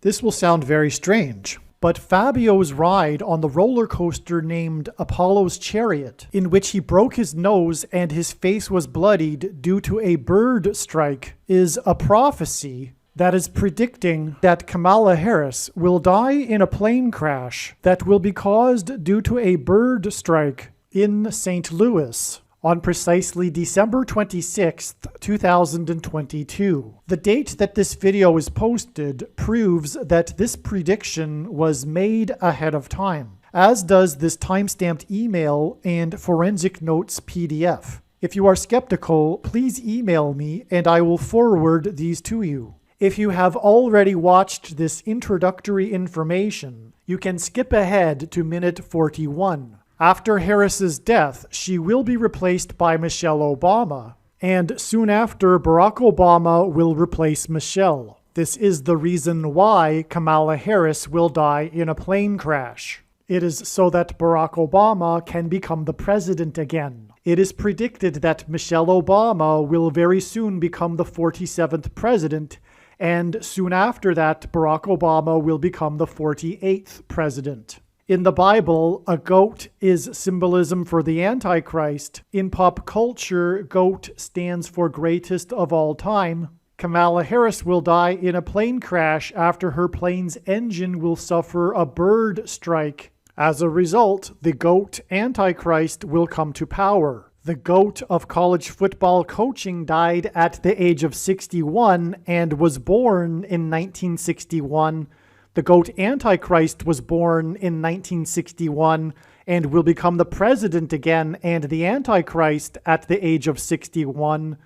This will sound very strange, but Fabio's ride on the roller coaster named Apollo's Chariot, in which he broke his nose and his face was bloodied due to a bird strike, is a prophecy that is predicting that Kamala Harris will die in a plane crash that will be caused due to a bird strike in St. Louis on precisely December 26th, 2022. The date that this video is posted proves that this prediction was made ahead of time, as does this timestamped email and forensic notes PDF. If you are skeptical, please email me and I will forward these to you. If you have already watched this introductory information, you can skip ahead to minute 41. After Harris's death, she will be replaced by Michelle Obama, and soon after, Barack Obama will replace Michelle. This is the reason why Kamala Harris will die in a plane crash. It is so that Barack Obama can become the president again. It is predicted that Michelle Obama will very soon become the 47th president, and soon after that, Barack Obama will become the 48th president. In the Bible, a goat is symbolism for the Antichrist. In pop culture, goat stands for greatest of all time. Kamala Harris will die in a plane crash after her plane's engine will suffer a bird strike. As a result, the goat Antichrist will come to power. The GOAT of college football coaching died at the age of 61 and was born in 1961. The GOAT Antichrist was born in 1961 and will become the president again and the Antichrist at the age of 61.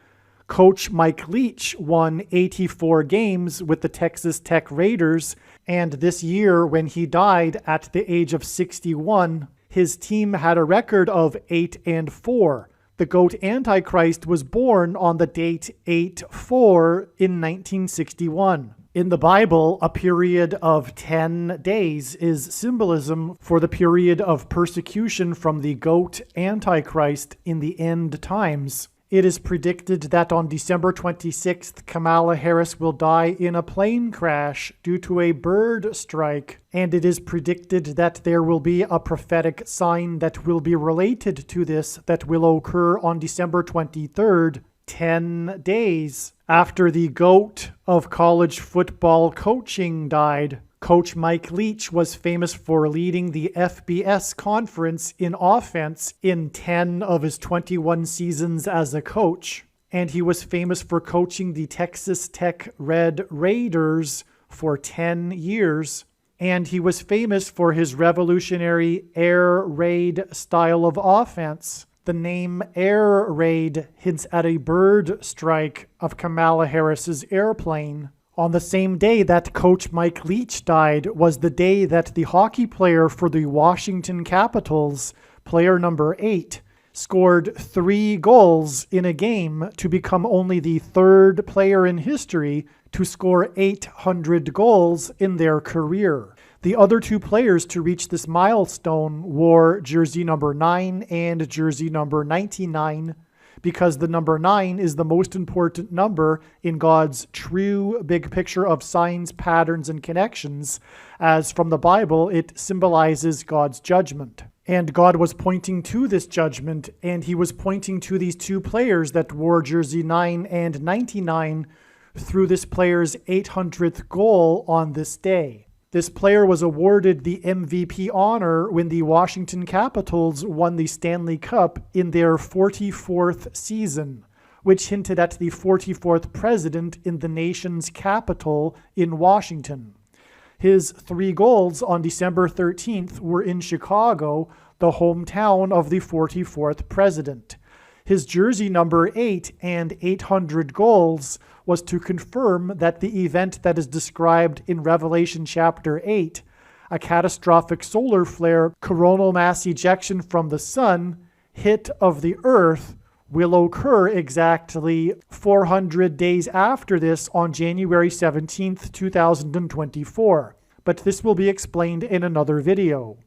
Coach Mike Leach won 84 games with the Texas Tech Raiders, and this year when he died at the age of 61, his team had a record of 8-4. The GOAT Antichrist was born on the date 8-4 in 1961. In the Bible, a period of 10 days is symbolism for the period of persecution from the GOAT Antichrist in the end times. It is predicted that on December 26th, Kamala Harris will die in a plane crash due to a bird strike, and it is predicted that there will be a prophetic sign that will be related to this that will occur on December 23rd, 10 days after the GOAT of college football coaching died. Coach Mike Leach was famous for leading the FBS conference in offense in 10 of his 21 seasons as a coach, and he was famous for coaching the Texas Tech Red Raiders for 10 years, and he was famous for his revolutionary air raid style of offense. The name Air Raid hints at a bird strike of Kamala Harris's airplane. On the same day that Coach Mike Leach died was the day that the hockey player for the Washington Capitals, player number 8, scored 3 goals in a game to become only the third player in history to score 800 goals in their career. The other 2 players to reach this milestone wore jersey number 9 and jersey number 99, because the number 9 is the most important number in God's true big picture of signs, patterns, and connections, as from the Bible it symbolizes God's judgment. And God was pointing to this judgment, and he was pointing to these 2 players that wore jersey 9 and 99 through this player's 800th goal on this day. This player was awarded the MVP honor when the Washington Capitals won the Stanley Cup in their 44th season, which hinted at the 44th president in the nation's capital in Washington. His 3 goals on December 13th were in Chicago, the hometown of the 44th president. His jersey number 8 and 800 goals was to confirm that the event that is described in Revelation chapter 8, a catastrophic solar flare, coronal mass ejection from the sun, hit of the earth, will occur exactly 400 days after this on January 17th, 2024. But this will be explained in another video.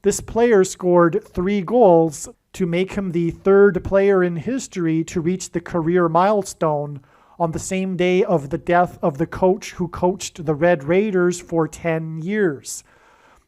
This player scored 3 goals to make him the 3rd player in history to reach the career milestone on the same day of the death of the coach who coached the Red Raiders for 10 years.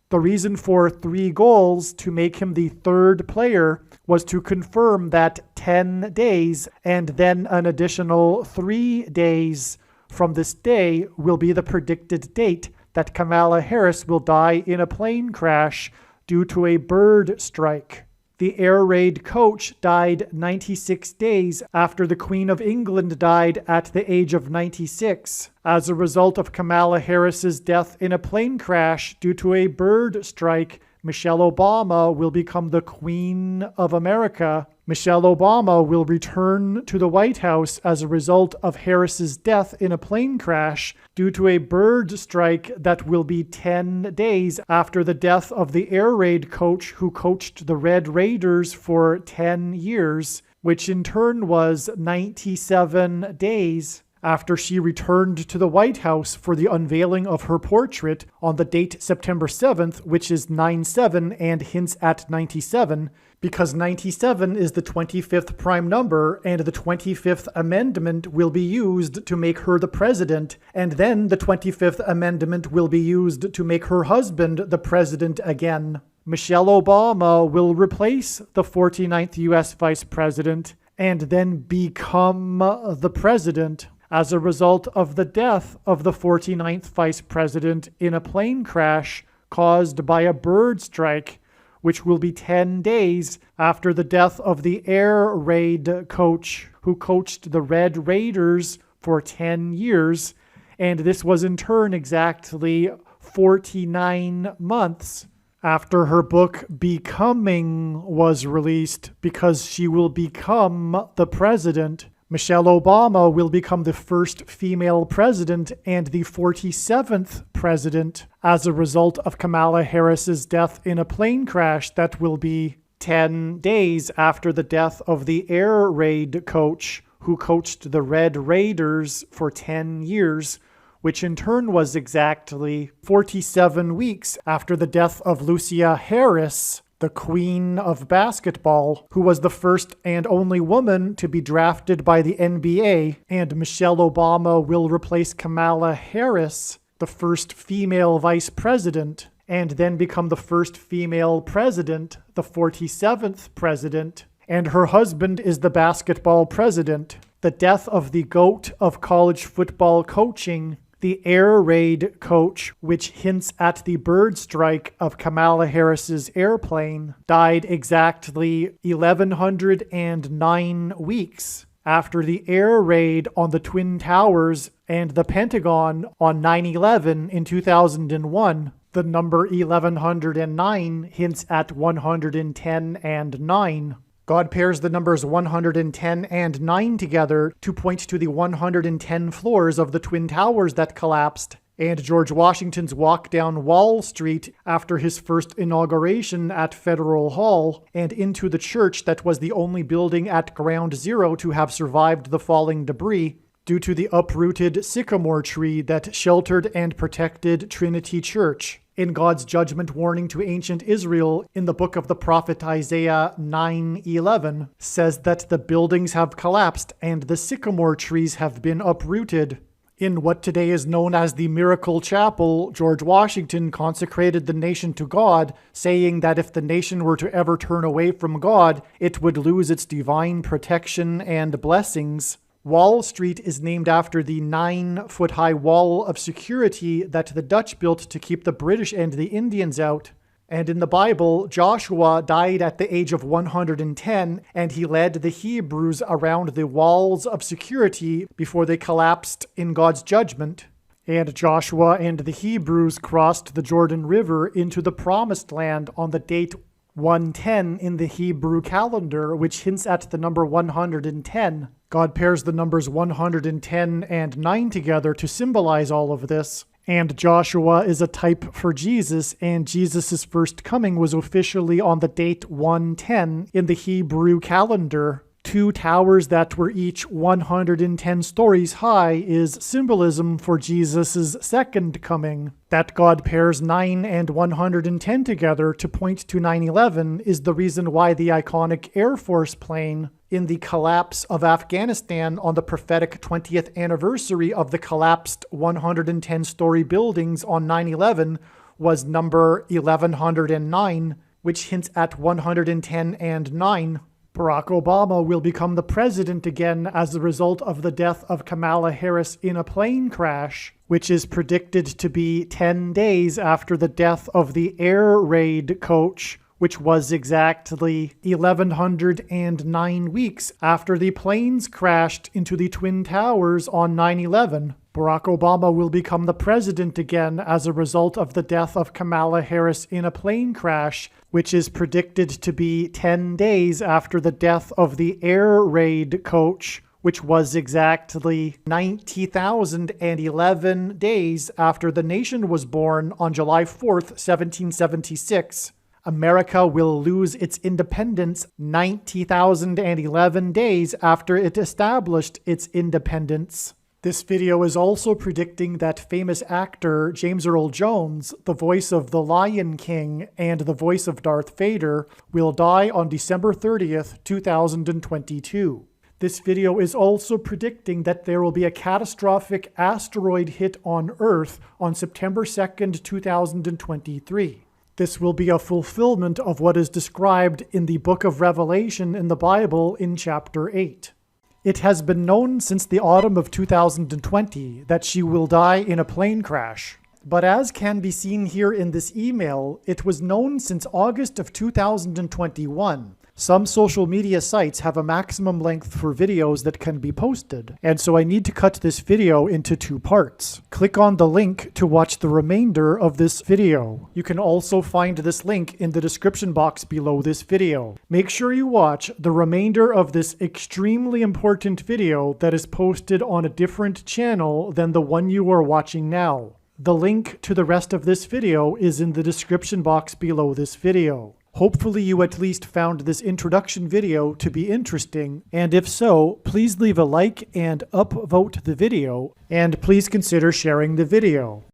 The reason for 3 goals to make him the 3rd player was to confirm that 10 days and then an additional 3 days from this day will be the predicted date that Kamala Harris will die in a plane crash due to a bird strike. The air raid coach died 96 days after the Queen of England died at the age of 96 as a result of Kamala Harris's death in a plane crash due to a bird strike. Michelle Obama will become the Queen of America. Michelle Obama will return to the White House as a result of Harris's death in a plane crash due to a bird strike that will be 10 days after the death of the air raid coach who coached the Red Raiders for 10 years, which in turn was 97 days after she returned to the White House for the unveiling of her portrait on the date September 7th, which is 9/7 and hints at 97, because 97 is the 25th prime number, and the 25th Amendment will be used to make her the president, and then the 25th Amendment will be used to make her husband the president again. Michelle Obama will replace the 49th U.S. Vice President and then become the president as a result of the death of the 49th Vice President in a plane crash caused by a bird strike, which will be 10 days after the death of the air raid coach who coached the Red Raiders for 10 years, and this was in turn exactly 49 months after her book Becoming was released, because she will become the president. Michelle Obama will become the first female president and the 47th president as a result of Kamala Harris's death in a plane crash that will be 10 days after the death of the air raid coach who coached the Red Raiders for 10 years, which in turn was exactly 47 weeks after the death of Lucia Harris, the queen of basketball, who was the first and only woman to be drafted by the NBA, and Michelle Obama will replace Kamala Harris, the first female vice president, and then become the first female president, the 47th president, and her husband is the basketball president. The death of the GOAT of college football coaching, the air raid coach, which hints at the bird strike of Kamala Harris's airplane, died exactly 1,109 weeks after the air raid on the Twin Towers and the Pentagon on 9/11 in 2001. The number 1109 hints at 110 and 9. God pairs the numbers 110 and 9 together to point to the 110 floors of the Twin Towers that collapsed, and George Washington's walk down Wall Street after his first inauguration at Federal Hall, and into the church that was the only building at Ground Zero to have survived the falling debris due to the uprooted sycamore tree that sheltered and protected Trinity Church. In God's judgment warning to ancient Israel in the book of the prophet Isaiah 9:11 says that the buildings have collapsed and the sycamore trees have been uprooted. In what today is known as the Miracle Chapel, George Washington consecrated the nation to God, saying that if the nation were to ever turn away from God, it would lose its divine protection and blessings. Wall Street is named after the 9-foot-high wall of security that the Dutch built to keep the British and the Indians out. And in the Bible, Joshua died at the age of 110, and he led the Hebrews around the walls of security before they collapsed in God's judgment. And Joshua and the Hebrews crossed the Jordan River into the Promised Land on the date 110 in the Hebrew calendar, which hints at the number 110. God pairs the numbers 110 and 9 together to symbolize all of this. And Joshua is a type for Jesus, and Jesus' first coming was officially on the date 110 in the Hebrew calendar. 2 towers that were each 110 stories high is symbolism for Jesus' second coming. That God pairs 9 and 110 together to point to 9/11 is the reason why the iconic Air Force plane in the collapse of Afghanistan on the prophetic 20th anniversary of the collapsed 110-story buildings on 9/11 was number 1109, which hints at 110 and 9. Barack Obama will become the president again as a result of the death of Kamala Harris in a plane crash, which is predicted to be 10 days after the death of the air raid coach, which was exactly 1,109 weeks after the planes crashed into the Twin Towers on 9/11. Barack Obama will become the president again as a result of the death of Kamala Harris in a plane crash, which is predicted to be 10 days after the death of the air raid coach, which was exactly 90,011 days after the nation was born on July 4th, 1776. America will lose its independence 90,011 days after it established its independence. This video is also predicting that famous actor James Earl Jones, the voice of the Lion King and the voice of Darth Vader, will die on December 30th, 2022. This video is also predicting that there will be a catastrophic asteroid hit on Earth on September 2nd, 2023. This will be a fulfillment of what is described in the book of Revelation in the Bible in chapter 8. It has been known since the autumn of 2020 that she will die in a plane crash. But as can be seen here in this email, it was known since August of 2021. Some social media sites have a maximum length for videos that can be posted, and so I need to cut this video into 2 parts. Click on the link to watch the remainder of this video. You can also find this link in the description box below this video. Make sure you watch the remainder of this extremely important video that is posted on a different channel than the one you are watching now. The link to the rest of this video is in the description box below this video. Hopefully you at least found this introduction video to be interesting, and if so, please leave a like and upvote the video, and please consider sharing the video.